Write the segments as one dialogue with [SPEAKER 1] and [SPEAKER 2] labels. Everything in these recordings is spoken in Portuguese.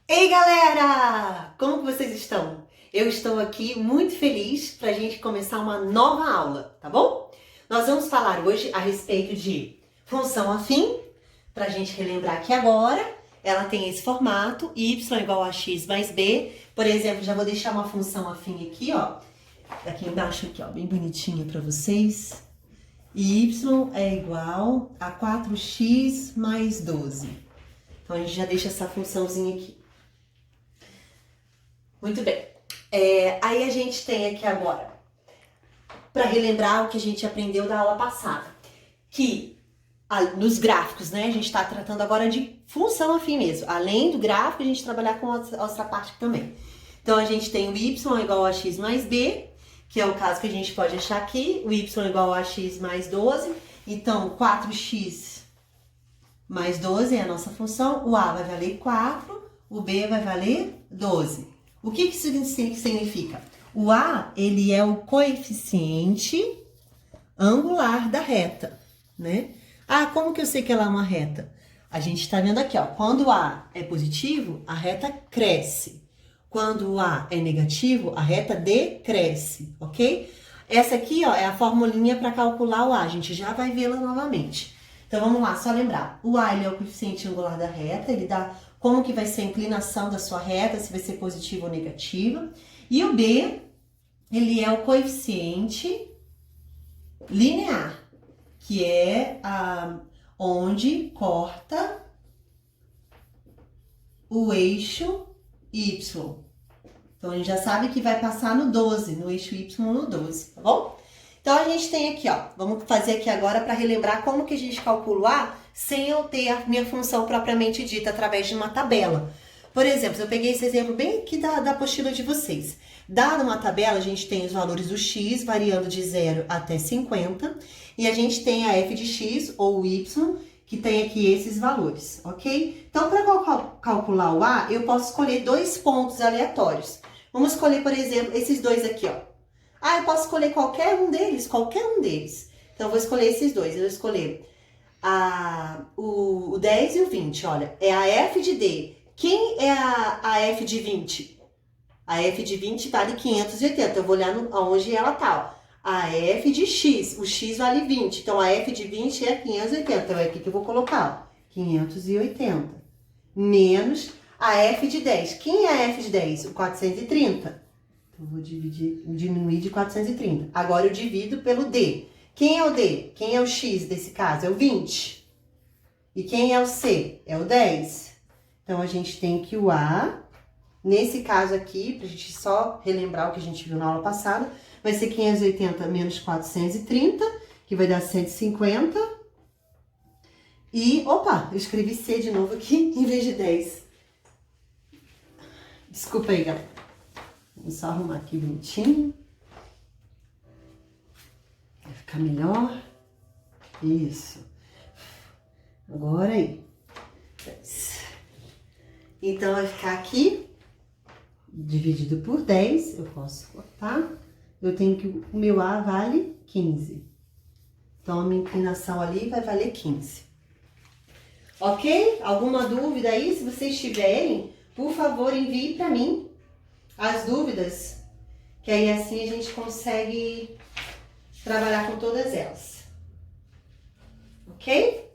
[SPEAKER 1] Ei, galera! Como que vocês estão? Eu estou aqui muito feliz para a gente começar uma nova aula, tá bom? Nós vamos falar hoje a respeito de função afim, para a gente relembrar aqui agora. Ela tem esse formato, y igual a x mais b. Por exemplo, já vou deixar uma função afim aqui, ó. Aqui embaixo, aqui, ó, bem bonitinha para vocês. Y é igual a 4x mais 12. Então, a gente já deixa essa funçãozinha aqui. Muito bem. Aí a gente tem aqui agora, para relembrar o que a gente aprendeu da aula passada, que nos gráficos, né, a gente está tratando agora de função afim mesmo. Além do gráfico, a gente trabalhar com outra parte também. Então, a gente tem o y igual a x mais b, que é o caso que a gente pode achar aqui, o y igual a x mais 12. Então, 4x mais 12 é a nossa função, o a vai valer 4, o b vai valer 12. O que isso significa? O a, ele é o coeficiente angular da reta, né? Ah, como que eu sei que ela é uma reta? A gente está vendo aqui, ó, quando o a é positivo, a reta cresce. Quando o a é negativo, a reta decresce, ok? Essa aqui, ó, é a formulinha para calcular o a, a gente já vai vê-la novamente. Então, vamos lá, só lembrar. O a, ele é o coeficiente angular da reta, ele dá como que vai ser a inclinação da sua reta, se vai ser positiva ou negativa. E o b, ele é o coeficiente linear, que é onde corta o eixo y. Então, a gente já sabe que vai passar no 12, no eixo y no 12, tá bom? Então, a gente tem aqui, ó, vamos fazer aqui agora para relembrar como que a gente calcula o a sem eu ter a minha função propriamente dita através de uma tabela. Por exemplo, eu peguei esse exemplo bem aqui da apostila de vocês. Dada uma tabela, a gente tem os valores do x variando de 0 até 50, e a gente tem a f de x, ou y, que tem aqui esses valores, ok? Então, para calcular o a, eu posso escolher dois pontos aleatórios. Vamos escolher, por exemplo, esses dois aqui, ó. Ah, eu posso escolher qualquer um deles, qualquer um deles. Então, eu vou escolher esses dois. Eu vou escolher o 10 e o 20, olha. É a f de d. Quem é a f de 20? A f de 20 vale 580. Eu vou olhar onde ela tá, ó. A f de x, o x vale 20. Então, a f de 20 é 580. Então, é aqui que eu vou colocar, ó. 580. Menos a f de 10. Quem é a f de 10? O 430. Então, vou diminuir de 430. Agora, eu divido pelo d. Quem é o d? Quem é o x desse caso? É o 20. E quem é o c? É o 10. Então, a gente tem que o a, nesse caso aqui, pra gente só relembrar o que a gente viu na aula passada, vai ser 580 menos 430, que vai dar 150. E, opa, eu escrevi c de novo aqui em vez de 10. Desculpa aí, galera. Vamos só arrumar aqui bonitinho. Vai ficar melhor. Isso. Agora aí. 10. Então, vai ficar aqui, dividido por 10. Eu posso cortar. Eu tenho que o meu a vale 15. Então, a minha inclinação ali vai valer 15. Ok? Alguma dúvida aí? Se vocês tiverem, por favor, envie para mim as dúvidas, que aí assim a gente consegue trabalhar com todas elas. Ok?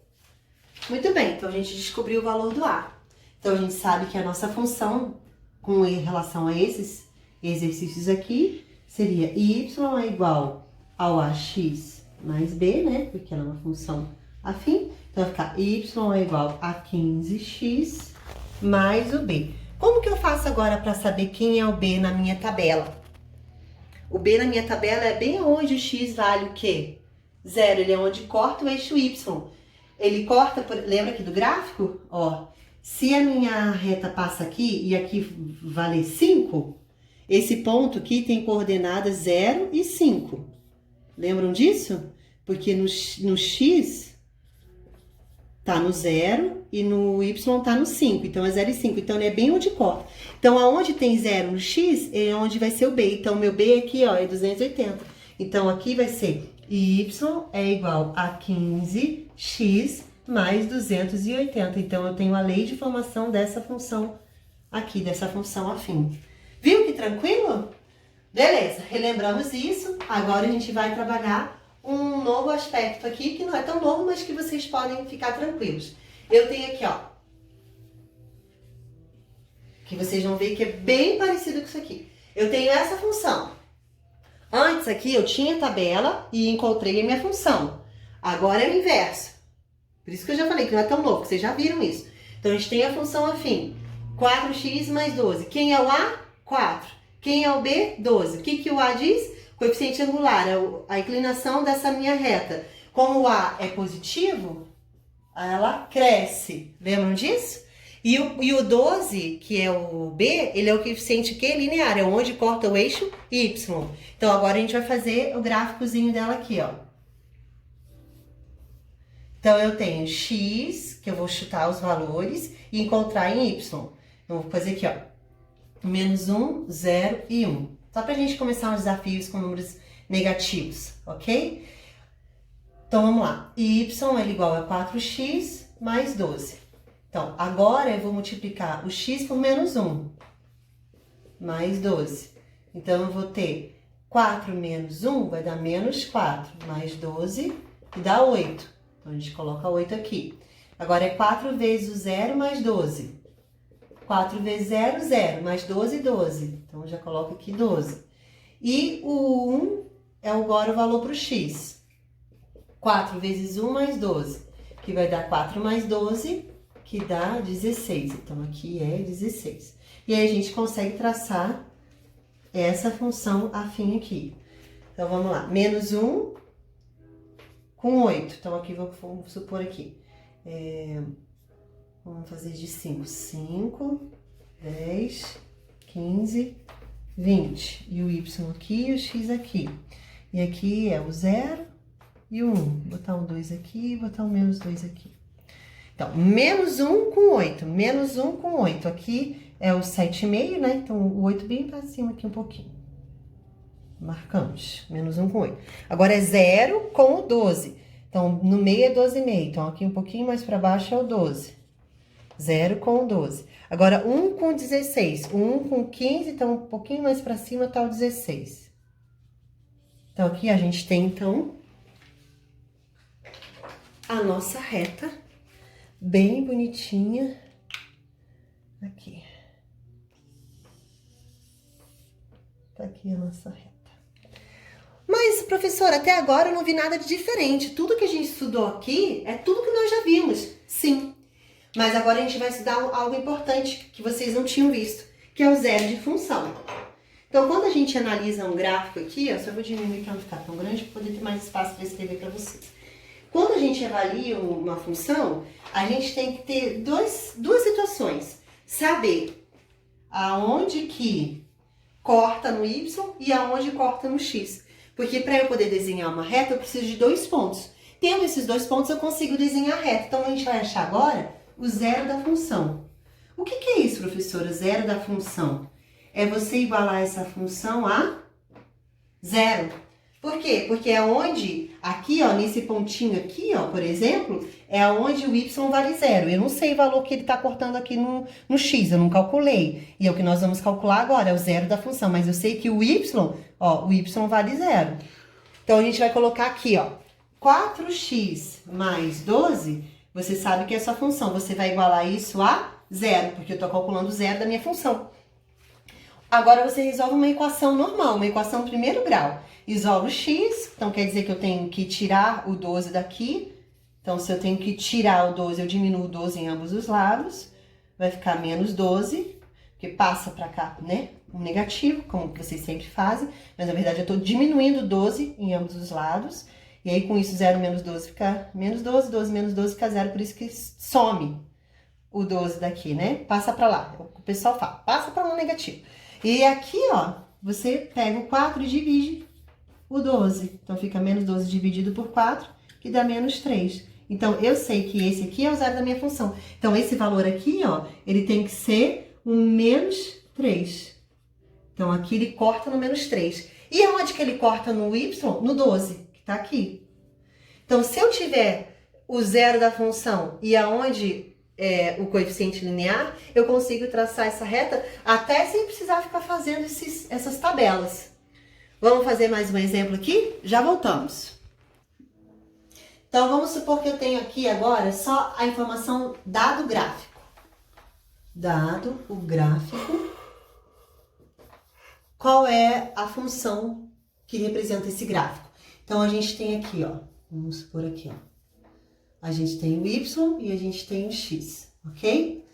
[SPEAKER 1] Muito bem, então a gente descobriu o valor do a. Então a gente sabe que a nossa função com relação a esses exercícios aqui seria y é igual ao ax mais b, né? Porque ela é uma função afim. Então vai ficar y é igual a 15x mais o b. Como que eu faço agora para saber quem é o b na minha tabela? O b na minha tabela é bem onde o x vale o quê? 0, ele é onde corta o eixo y. Ele corta, lembra aqui do gráfico? Ó, se a minha reta passa aqui e aqui vale 5, esse ponto aqui tem coordenadas 0 e 5. Lembram disso? Porque no x tá no 0 e no y tá no 5. Então, é 0 e 5. Então, ele é bem onde corta. Então, aonde tem 0 no x, é onde vai ser o b. Então, meu b aqui, ó, é 280. Então, aqui vai ser y é igual a 15x mais 280. Então, eu tenho a lei de formação dessa função aqui dessa função afim. Viu que tranquilo? Beleza, relembramos isso. Agora a gente vai trabalhar um novo aspecto aqui, que não é tão novo, mas que vocês podem ficar tranquilos. Eu tenho aqui, ó, que vocês vão ver que é bem parecido com isso aqui. Eu tenho essa função. Antes aqui eu tinha tabela e encontrei a minha função. Agora é o inverso. Por isso que eu já falei que não é tão novo, vocês já viram isso. Então a gente tem a função afim. 4x mais 12. Quem é o A? 4. Quem é o B? 12. O que o A diz? Coeficiente angular, é a inclinação dessa minha reta. Como o A é positivo, ela cresce. Lembram disso? E o 12, que é o B, ele é o coeficiente Q linear, é onde corta o eixo Y. Então, agora a gente vai fazer o gráficozinho dela aqui, ó. Então, eu tenho X, que eu vou chutar os valores, e encontrar em Y. Então, vou fazer aqui, ó. Menos 1, 0 e 1. Só pra gente começar os desafios com números negativos, ok? Então, vamos lá. Y é igual a 4x mais 12. Então, agora eu vou multiplicar o x por menos 1, mais 12. Então, eu vou ter 4 menos 1 vai dar menos 4, mais 12, e dá 8. Então, a gente coloca 8 aqui. Agora, é 4 vezes o 0 mais 12. 4 vezes 0, 0, mais 12, 12. Então, já coloco aqui 12. E o 1 é agora o valor para o x. 4 vezes 1 mais 12, que vai dar 4 mais 12, que dá 16. Então, aqui é 16. E aí, a gente consegue traçar essa função afim aqui. Então, vamos lá. Menos 1 com 8. Então, aqui, vamos supor aqui. Vamos fazer de 5. 5, 10, 15, 20. E o y aqui e o x aqui. E aqui é o 0 e o 1. Vou botar um 2 aqui e botar um menos 2 aqui. Então, menos 1 com 8. Menos 1 com 8. Aqui é o 7,5, né? Então, o 8 bem pra cima aqui um pouquinho. Marcamos. Menos 1 com 8. Agora, é 0 com o 12. Então, no meio é 12,5. Então, aqui um pouquinho mais pra baixo é o 12. 0 com o 12. Agora, 1 com 16. 1 com 15. Então, um pouquinho mais pra cima tá o 16. Então, aqui a gente tem, então, a nossa reta bem bonitinha aqui. Tá aqui a nossa reta. Mas, professora, até agora eu não vi nada de diferente. Tudo que a gente estudou aqui é tudo que nós já vimos. Sim. Mas agora a gente vai estudar algo importante que vocês não tinham visto, que é o zero de função. Então, quando a gente analisa um gráfico aqui, ó, só vou diminuir para não ficar tão grande, para poder ter mais espaço para escrever para vocês. Quando a gente avalia uma função, a gente tem que ter duas situações. Saber aonde que corta no y e aonde corta no x. Porque para eu poder desenhar uma reta, eu preciso de 2 pontos. Tendo esses 2 pontos, eu consigo desenhar a reta. Então, a gente vai achar agora o zero da função. O que é isso, professora? Zero da função. É você igualar essa função a zero. Por quê? Porque é onde, aqui, ó, nesse pontinho aqui, ó, por exemplo, é onde o y vale zero. Eu não sei o valor que ele está cortando aqui no x, eu não calculei. E é o que nós vamos calcular agora, é o zero da função. Mas eu sei que o y, ó, o y vale zero. Então, a gente vai colocar aqui, ó, 4x mais 12, você sabe que é a sua função. Você vai igualar isso a zero, porque eu estou calculando o zero da minha função. Agora, você resolve uma equação normal, uma equação primeiro grau. Isolo x, então quer dizer que eu tenho que tirar o 12 daqui. Então, se eu tenho que tirar o 12, eu diminuo o 12 em ambos os lados. Vai ficar menos 12, porque passa para cá, né? Um negativo, como vocês sempre fazem. Mas, na verdade, eu estou diminuindo o 12 em ambos os lados. E aí, com isso, 0 menos 12 fica menos 12, 12 menos 12 fica 0, por isso que some o 12 daqui, né? Passa para lá. O pessoal fala, passa para lá um negativo. E aqui, ó, você pega o 4 e divide o 12. Então, fica menos 12 dividido por 4, que dá menos 3. Então, eu sei que esse aqui é o zero da minha função. Então, esse valor aqui, ó, ele tem que ser um menos 3. Então, aqui ele corta no menos 3. E aonde que ele corta no y? No 12, que tá aqui. Então, se eu tiver o zero da função e aonde o coeficiente linear, eu consigo traçar essa reta até sem precisar ficar fazendo essas tabelas. Vamos fazer mais um exemplo aqui? Já voltamos. Então, vamos supor que eu tenho aqui agora só a informação dado gráfico. Dado o gráfico, qual é a função que representa esse gráfico? Então, a gente tem aqui, ó, vamos supor aqui, ó. A gente tem o Y e a gente tem o X, ok?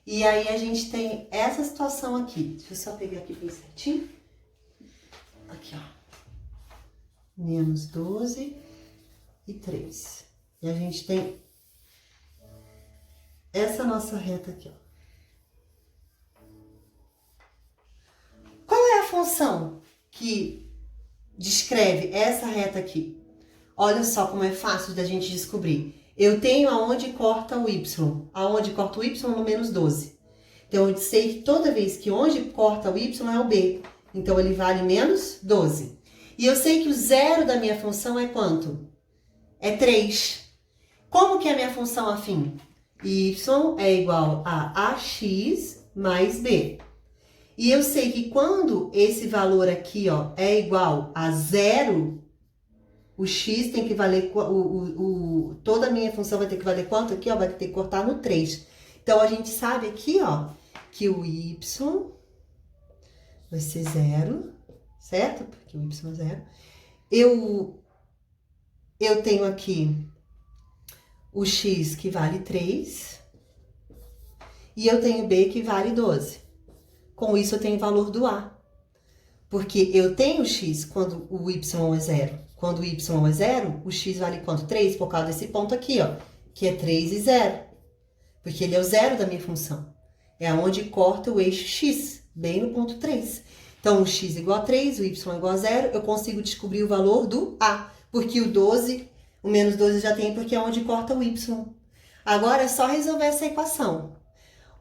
[SPEAKER 1] E aí, a gente tem essa situação aqui. Deixa eu só pegar aqui bem certinho. Aqui, ó. Menos 12 e 3. E a gente tem essa nossa reta aqui, ó. Qual é a função que descreve essa reta aqui? Olha só como é fácil da gente descobrir. Eu tenho aonde corta o Y. Aonde corta o Y no menos 12. Então, eu sei que toda vez que onde corta o Y é o B. Então, ele vale menos 12. E eu sei que o zero da minha função é quanto? É 3. Como que é a minha função afim? Y é igual a AX mais B. E eu sei que quando esse valor aqui, ó, é igual a zero, o X tem que valer, toda a minha função vai ter que valer quanto aqui, ó? Vai ter que cortar no 3. Então, a gente sabe aqui, ó, que o Y vai ser 0, certo? Porque o Y é 0. Eu tenho aqui o X que vale 3 e eu tenho B que vale 12. Com isso, eu tenho o valor do A. Porque eu tenho X quando o Y é 0. Quando o Y é 0, o X vale quanto? 3, por causa desse ponto aqui, ó. Que é 3 e 0. Porque ele é o zero da minha função. É onde corta o eixo X, bem no ponto 3. Então, o X é igual a 3, o Y é igual a 0, eu consigo descobrir o valor do A. Porque o 12, o menos 12 já tem, porque é onde corta o Y. Agora, é só resolver essa equação.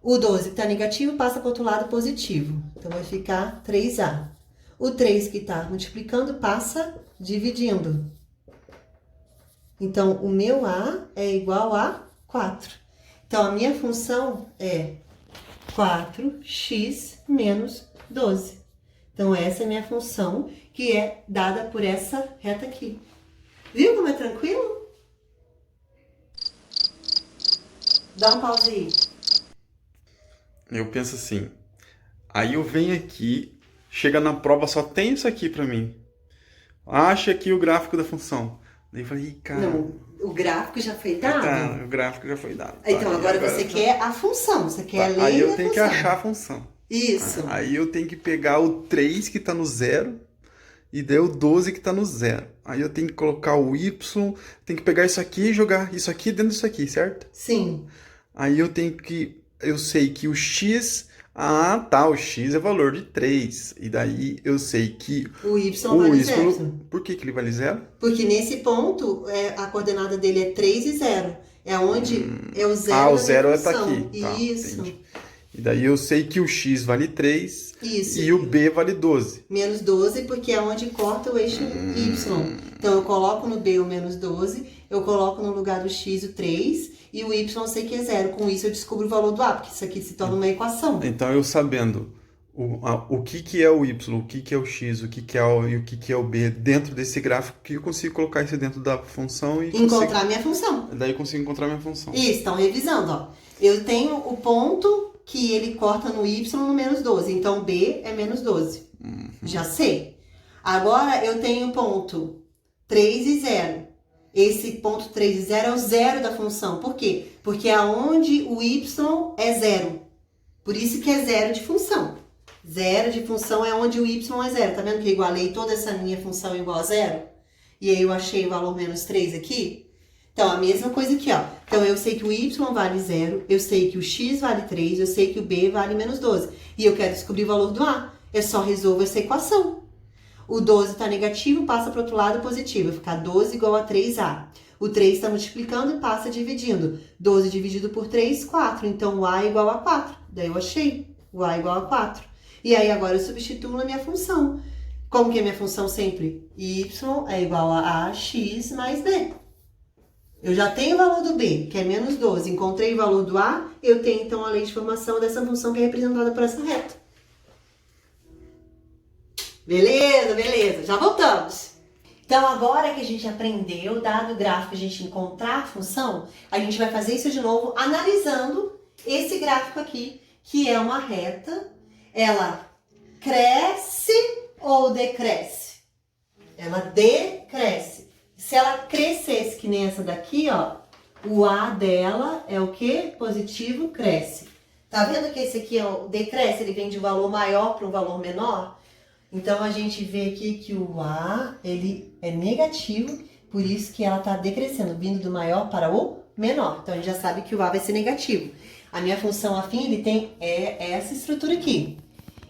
[SPEAKER 1] O 12 que está negativo passa para o outro lado positivo. Então, vai ficar 3A. O 3 que está multiplicando passa dividindo. Então, o meu A é igual a 4. Então, a minha função é 4x menos 12. Então, essa é a minha função, que é dada por essa reta aqui. Viu como é tranquilo? Dá um pause aí.
[SPEAKER 2] Eu penso assim, aí eu venho aqui, chega na prova, só tem isso aqui pra mim. Acha aqui o gráfico da função. Daí eu falei, cara...
[SPEAKER 1] Não, o gráfico já foi dado?
[SPEAKER 2] Tá, o gráfico já foi dado.
[SPEAKER 1] Então,
[SPEAKER 2] Tá,
[SPEAKER 1] agora você quer a função, você quer a lei
[SPEAKER 2] aí
[SPEAKER 1] da
[SPEAKER 2] eu tenho que
[SPEAKER 1] função.
[SPEAKER 2] achar a função.
[SPEAKER 1] Isso.
[SPEAKER 2] Aí eu tenho que pegar o 3 que tá no 0 e daí o 12 que tá no 0. Aí eu tenho que colocar o Y, tenho que pegar isso aqui e jogar isso aqui dentro disso aqui, certo?
[SPEAKER 1] Sim.
[SPEAKER 2] Aí eu sei que o X... Ah, tá, o X é valor de 3. E daí eu sei que
[SPEAKER 1] O Y vale 0.
[SPEAKER 2] Por que ele vale 0?
[SPEAKER 1] Porque nesse ponto, a coordenada dele é 3 e 0. É onde é o zero
[SPEAKER 2] Ah, o
[SPEAKER 1] da
[SPEAKER 2] 0
[SPEAKER 1] minha
[SPEAKER 2] tá
[SPEAKER 1] função.
[SPEAKER 2] aqui. Tá,
[SPEAKER 1] Isso.
[SPEAKER 2] entendi. E daí eu sei que o X vale 3
[SPEAKER 1] Isso.
[SPEAKER 2] e o B vale 12.
[SPEAKER 1] Menos 12, porque é onde corta o eixo Y. Então, eu coloco no B o menos 12, eu coloco no lugar do X o 3 e o Y eu sei que é 0. Com isso, eu descubro o valor do A, porque isso aqui se torna uma equação.
[SPEAKER 2] Então, eu sabendo o que é o Y, o que é o X, o que é o, e o que é o B dentro desse gráfico, que eu consigo colocar isso dentro da função e
[SPEAKER 1] Encontrar minha função.
[SPEAKER 2] Daí eu consigo encontrar minha função.
[SPEAKER 1] Isso, estão revisando, ó. Eu tenho o ponto que ele corta no Y no menos 12. Então, B é menos 12. Já sei. Agora, eu tenho o ponto 3 e 0. Esse ponto 3 e 0 é o zero da função. Por quê? Porque é onde o Y é 0. Por isso que é zero de função. Zero de função é onde o Y é 0. Tá vendo que eu igualei toda essa minha função igual a 0? E aí eu achei o valor menos 3 aqui? Então, a mesma coisa aqui, ó. Então, eu sei que o Y vale 0, eu sei que o X vale 3, eu sei que o B vale menos 12. E eu quero descobrir o valor do A. Eu só resolvo essa equação. O 12 está negativo, passa para o outro lado positivo. Vai ficar 12 igual a 3A. O 3 está multiplicando e passa dividindo. 12 dividido por 3, 4. Então, o A é igual a 4. Daí eu achei. O A é igual a 4. E aí, agora eu substituo na minha função. Como que é a minha função sempre? Y é igual a AX mais B. Eu já tenho o valor do B, que é menos 12. Encontrei o valor do A, eu tenho então a lei de formação dessa função que é representada por essa reta. Beleza, beleza. Já voltamos. Então, agora que a gente aprendeu, dado o gráfico, a gente encontrar a função, a gente vai fazer isso de novo, analisando esse gráfico aqui, que é uma reta. Ela cresce ou decresce? Ela decresce. Se ela crescesse, que nem essa daqui, ó, o A dela é o quê? Positivo, cresce. Tá vendo que esse aqui é o decresce? Ele vem de um valor maior para um valor menor? Então, a gente vê aqui que o A, ele é negativo, por isso que ela está decrescendo, vindo do maior para o menor. Então, a gente já sabe que o A vai ser negativo. A minha função afim, ele tem essa estrutura aqui.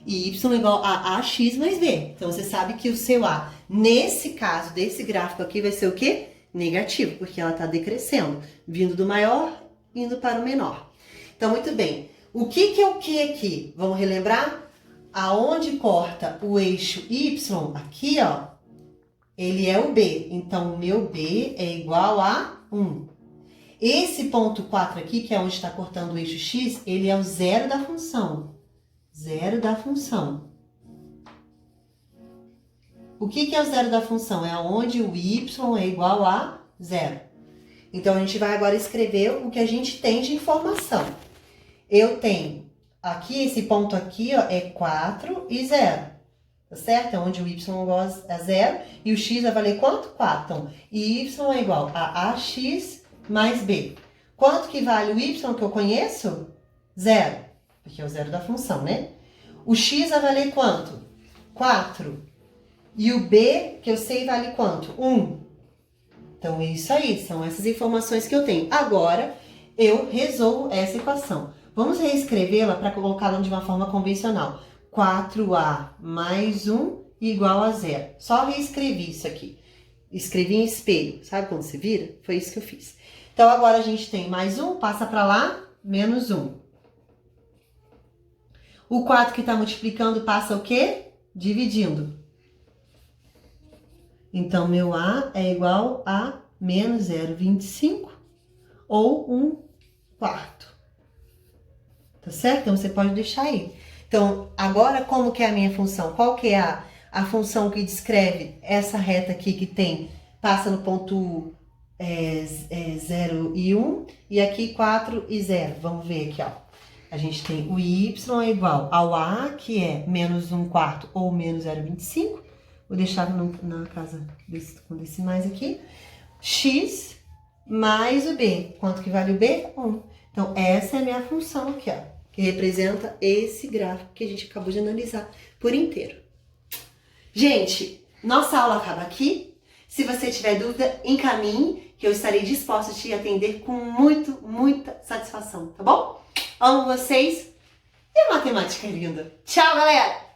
[SPEAKER 1] E y igual a ax mais b. Então, você sabe que o seu A, nesse caso, desse gráfico aqui, vai ser o quê? Negativo, porque ela está decrescendo, vindo do maior, indo para o menor. Então, muito bem. O que é o que aqui? Vamos relembrar? Aonde corta o eixo Y, aqui, ó, ele é o B. Então, o meu B é igual a 1. Esse ponto 4 aqui, que é onde está cortando o eixo X, ele é o zero da função. Zero da função. O que é o zero da função? É onde o Y é igual a 0. Então, a gente vai agora escrever o que a gente tem de informação. Eu tenho... Aqui, esse ponto aqui, ó, é 4 e 0, tá certo? É onde o y é igual a 0 e o x vai valer quanto? 4. Então, y é igual a ax mais b. Quanto que vale o y que eu conheço? 0, porque é o zero da função, né? O x vai valer quanto? 4. E o b, que eu sei, vale quanto? 1. Então, é isso aí, são essas informações que eu tenho. Agora, eu resolvo essa equação. Vamos reescrevê-la para colocá-la de uma forma convencional. 4a mais 1 igual a 0. Só reescrevi isso aqui. Escrevi em espelho. Sabe quando se vira? Foi isso que eu fiz. Então, agora a gente tem mais 1, passa para lá, menos 1. O 4 que está multiplicando passa o quê? Dividindo. Então, meu A é igual a menos 0,25 ou 1/4. Tá certo? Então, você pode deixar aí. Então, agora, como que é a minha função? Qual que é a função que descreve essa reta aqui que tem, passa no ponto 0 e 1, e aqui 4 e 0. Vamos ver aqui, ó. A gente tem o y é igual ao a, que é menos 1/4 ou menos 0,25. Vou deixar na casa com decimais aqui. X mais o b. Quanto que vale o b? 1. Então, essa é a minha função aqui, ó, que representa esse gráfico que a gente acabou de analisar por inteiro. Gente, nossa aula acaba aqui. Se você tiver dúvida, encaminhe, que eu estarei disposta a te atender com muita satisfação, tá bom? Amo vocês e a matemática é linda. Tchau, galera!